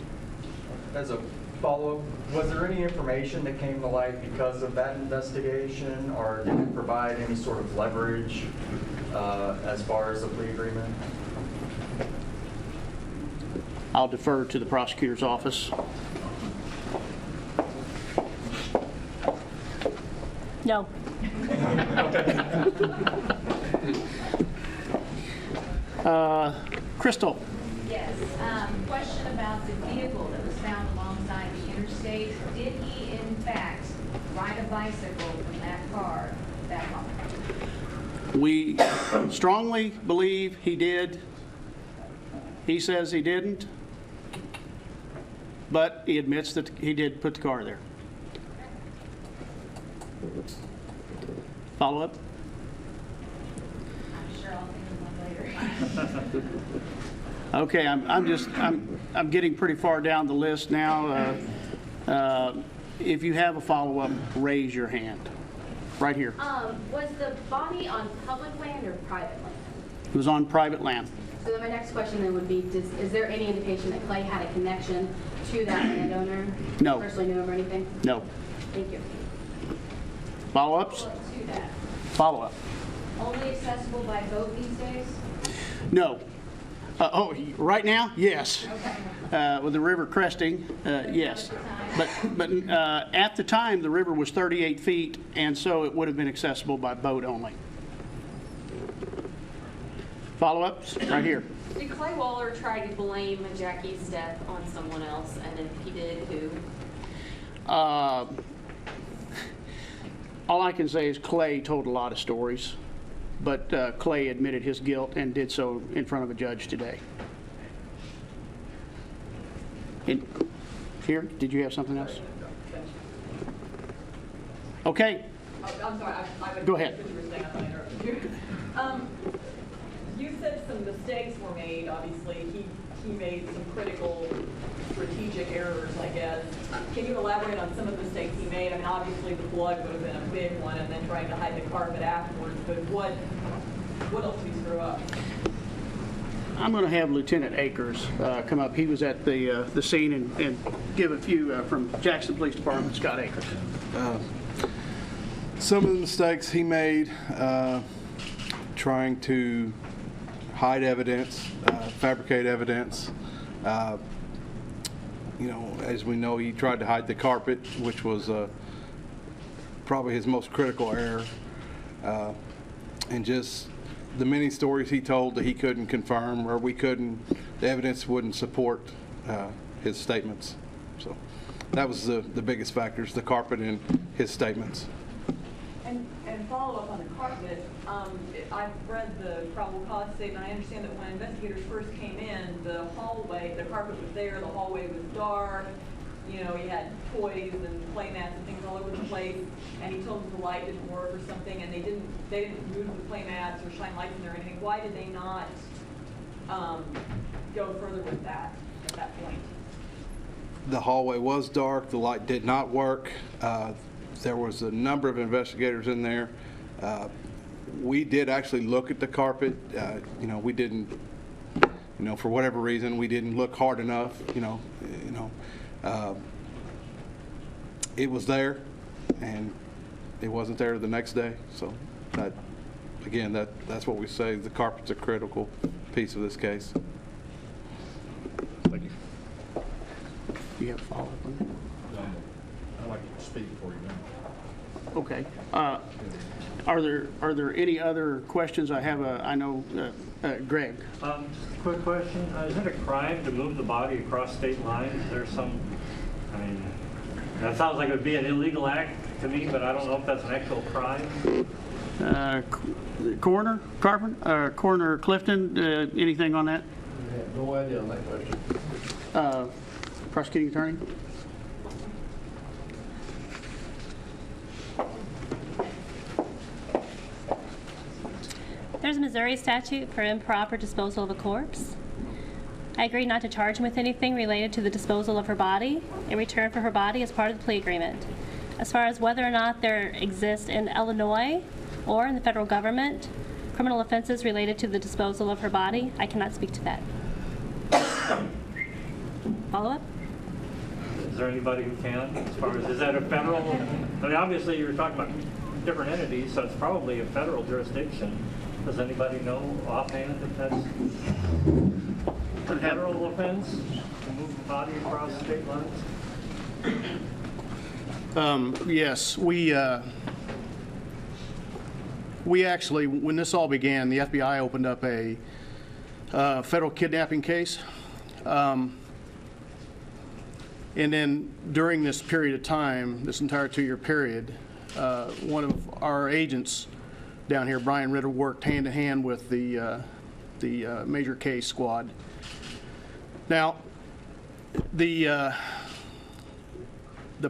As a follow-up, was there any information that came to light because of that investigation, or did it provide any sort of leverage as far as the plea agreement? I'll defer to the prosecutor's office. No. Crystal. Yes. Question about the vehicle that was found alongside the interstate. Did he, in fact, ride a bicycle from that car back home? We strongly believe he did. He says he didn't, but he admits that he did put the car there. Follow up? I'm sure I'll think of one later. Okay, I'm getting pretty far down the list now. If you have a follow-up, raise your hand. Right here. Was the body on public land or private land? It was on private land. So then my next question then would be, is there any indication that Clay had a connection to that landowner? No. Personally knew him or anything? No. Thank you. Follow-ups? To that. Follow-up. Only accessible by boat these days? No. Right now, yes. Okay. With the river cresting, yes. But at the time, the river was 38 feet, and so it would have been accessible by boat only. Follow-ups? Right here. Did Clay Waller try to blame Jackie's death on someone else, and if he did, who? All I can say is Clay told a lot of stories, but Clay admitted his guilt and did so in front of a judge today. Here, did you have something else? Okay. I'm sorry. Go ahead. You said some mistakes were made. Obviously, he made some critical strategic errors, I guess. Can you elaborate on some of the mistakes he made? I mean, obviously the blood would have been a big one, and then trying to hide the carpet afterwards. But what else did he screw up? I'm going to have Lieutenant Akers come up. He was at the scene and give a few from Jackson Police Department. Scott Akers. Some of the mistakes he made, trying to hide evidence, fabricate evidence. As we know, he tried to hide the carpet, which was probably his most critical error. And just the many stories he told that he couldn't confirm, or the evidence wouldn't support his statements. So that was the biggest factors, the carpet and his statements. And follow up on the carpet, I've read the probable cause statement. I understand that when investigators first came in, the carpet was there, the hallway was dark. You know, he had toys and play mats and things all over the place, and he told them the light didn't work or something, and they didn't move the play mats or shine lights in there or anything. Why did they not go further with that at that point? The hallway was dark, the light did not work. There was a number of investigators in there. We did actually look at the carpet. We didn't, for whatever reason, we didn't look hard enough. It was there, and it wasn't there the next day. So, that's what we say. The carpet's a critical piece of this case. Thank you. Do you have a follow-up on that? I'd like to speak before you go. Okay. Are there any other questions? I know, Greg. Just a quick question. Is it a crime to move the body across state lines? That sounds like it would be an illegal act to me, but I don't know if that's an actual crime. Coroner Clifton, anything on that? I have no idea on that question. Prosecuting attorney? There's a Missouri statute for improper disposal of a corpse. I agreed not to charge him with anything related to the disposal of her body in return for her body as part of the plea agreement. As far as whether or not there exists in Illinois or in the federal government criminal offenses related to the disposal of her body, I cannot speak to that. Follow up? Is there anybody who can, as far as, is that a federal, I mean, obviously you were talking about different entities, so it's probably a federal jurisdiction. Does anybody know offhand if that's a federal offense, to move the body across state lines? Yes, we actually, when this all began, the FBI opened up a federal kidnapping case. And then during this period of time, this entire 2-year period, one of our agents down here, Brian Ritter, worked hand in hand with the major case squad. Now, the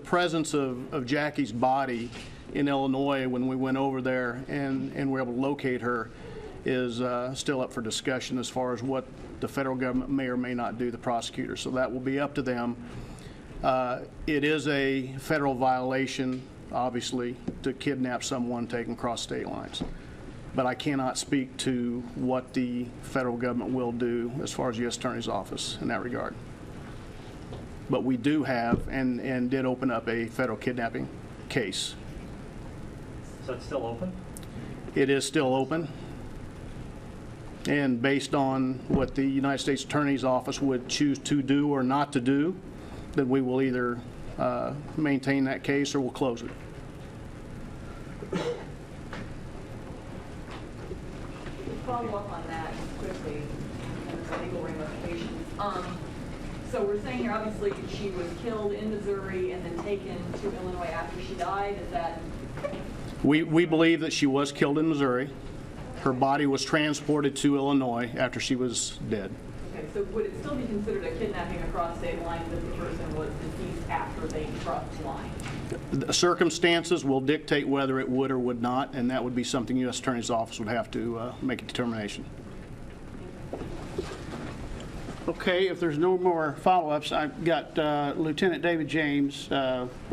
presence of Jackie's body in Illinois when we went over there and were able to locate her is still up for discussion as far as what the federal government may or may not do, the prosecutor. So that will be up to them. It is a federal violation, obviously, to kidnap someone, take them across state lines. But I cannot speak to what the federal government will do as far as the U.S. Attorney's Office in that regard. But we do have and did open up a federal kidnapping case. Is that still open? It is still open. And based on what the United States Attorney's Office would choose to do or not to do, then we will either maintain that case or we'll close it. Follow up on that quickly, and the legal ramifications. So we're saying here, obviously, she was killed in Missouri and then taken to Illinois after she died. Is that? We believe that she was killed in Missouri. Her body was transported to Illinois after she was dead. Okay, so would it still be considered a kidnapping across state lines if the person was deceased after they crossed the line? The circumstances will dictate whether it would or would not, and that would be something U.S. Attorney's Office would have to make a determination. Okay, if there's no more follow-ups, I've got Lieutenant David James,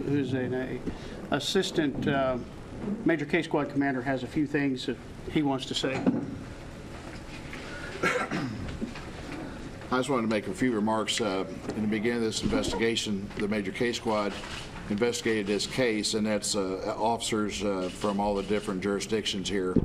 who's an assistant Major Case Squad commander, has a few things that he wants to say. I just wanted to make a few remarks. In the beginning of this investigation, the Major Case Squad investigated this case, and that's officers from all the different jurisdictions here.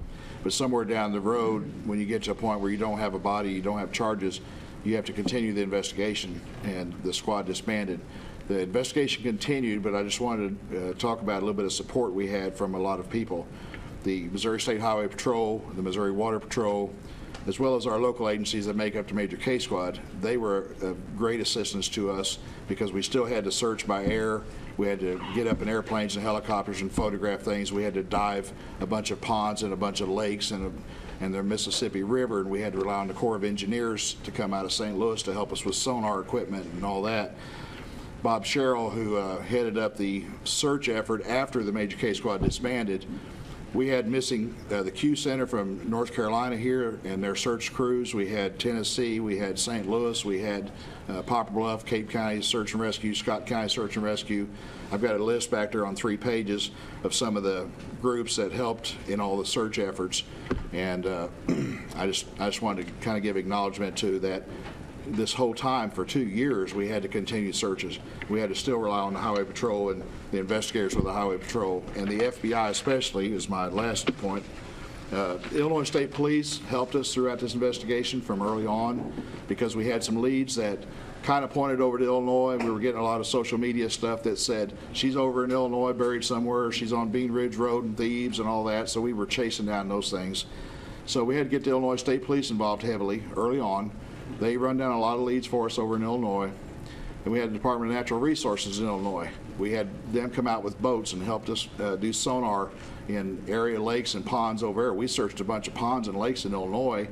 But somewhere down the road, when you get to a point where you don't have a body, you don't have charges, you have to continue the investigation, and the squad disbanded. The investigation continued, but I just wanted to talk about a little bit of support we had from a lot of people. The Missouri State Highway Patrol, the Missouri Water Patrol, as well as our local agencies that make up the Major Case Squad, they were of great assistance to us because we still had to search by air. We had to get up in airplanes and helicopters and photograph things. We had to dive a bunch of ponds and a bunch of lakes and the Mississippi River, and we had to rely on the Corps of Engineers to come out of St. Louis to help us with sonar equipment and all that. Bob Sherrill, who headed up the search effort after the Major Case Squad disbanded, we had missing the Q Center from North Carolina here and their search crews. We had Tennessee, we had St. Louis, we had Poplar Bluff, Cape County Search and Rescue, Scott County Search and Rescue. I've got a list back there on 3 pages of some of the groups that helped in all the search efforts. And I just wanted to kind of give acknowledgement to that. This whole time, for 2 years, we had to continue searches. We had to still rely on the Highway Patrol and the investigators with the Highway Patrol, and the FBI especially is my last point. Illinois State Police helped us throughout this investigation from early on because we had some leads that kind of pointed over to Illinois, and we were getting a lot of social media stuff that said she's over in Illinois buried somewhere, she's on Bean Ridge Road in Thebes and all that, so we were chasing down those things. So we had to get the Illinois State Police involved heavily early on. They run down a lot of leads for us over in Illinois. And we had the Department of Natural Resources in Illinois. We had them come out with boats and helped us do sonar in area lakes and ponds over there. We searched a bunch of ponds and lakes in Illinois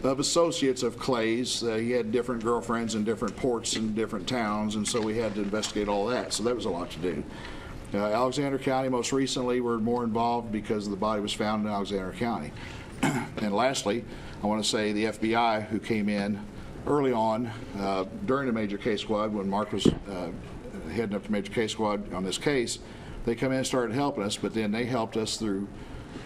of associates of Clay's. He had different girlfriends in different ports and different towns, and so we had to investigate all that. So that was a lot to do. Alexander County, most recently, were more involved because the body was found in Alexander County. And lastly, I want to say the FBI, who came in early on during the major case squad when Mark was heading up the major case squad on this case, they come in and started helping us, but then they helped us through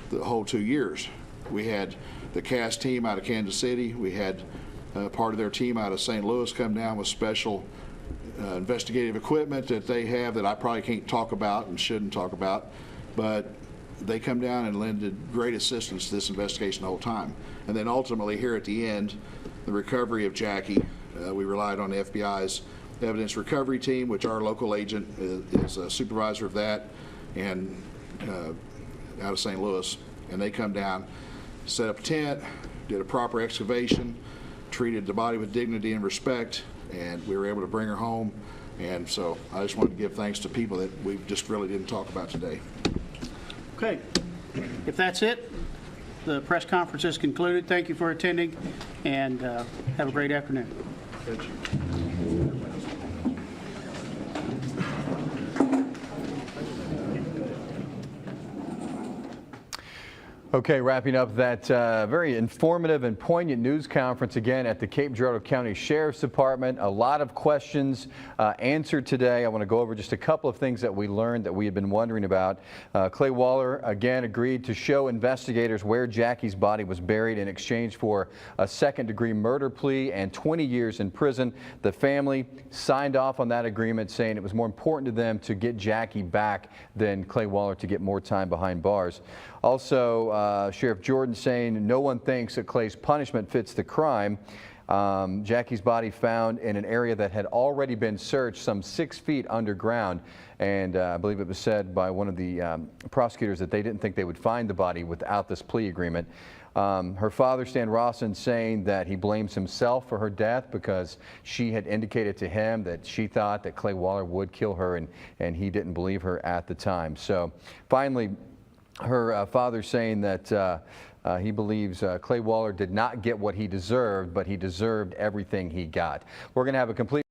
the whole 2 years. We had the CAS team out of Kansas City. We had part of their team out of St. Louis come down with special investigative equipment that they have that I probably can't talk about and shouldn't talk about, but they come down and lended great assistance to this investigation the whole time. And then ultimately here at the end, the recovery of Jackie, we relied on the FBI's evidence recovery team, which our local agent is a supervisor of that, and out of St. Louis. And they come down, set up a tent, did a proper excavation, treated the body with dignity and respect, and we were able to bring her home. And so I just wanted to give thanks to people that we just really didn't talk about today. Okay. If that's it, the press conference is concluded. Thank you for attending, and have a great afternoon. Okay, wrapping up that very informative and poignant news conference again at the Cape Girardeau County Sheriff's Department. A lot of questions answered today. I want to go over just a couple of things that we learned that we had been wondering about. Clay Waller again agreed to show investigators where Jackie's body was buried in exchange for a second-degree murder plea and 20 years in prison. The family signed off on that agreement, saying it was more important to them to get Jackie back than Clay Waller to get more time behind bars. Also, Sheriff Jordan saying no one thinks that Clay's punishment fits the crime. Jackie's body found in an area that had already been searched some 6 feet underground. And I believe it was said by one of the prosecutors that they didn't think they would find the body without this plea agreement. Her father, Stan Rawson, saying that he blames himself for her death because she had indicated to him that she thought that Clay Waller would kill her, and he didn't believe her at the time. So finally, her father saying that he believes Clay Waller did not get what he deserved, but he deserved everything he got. We're going to have a complete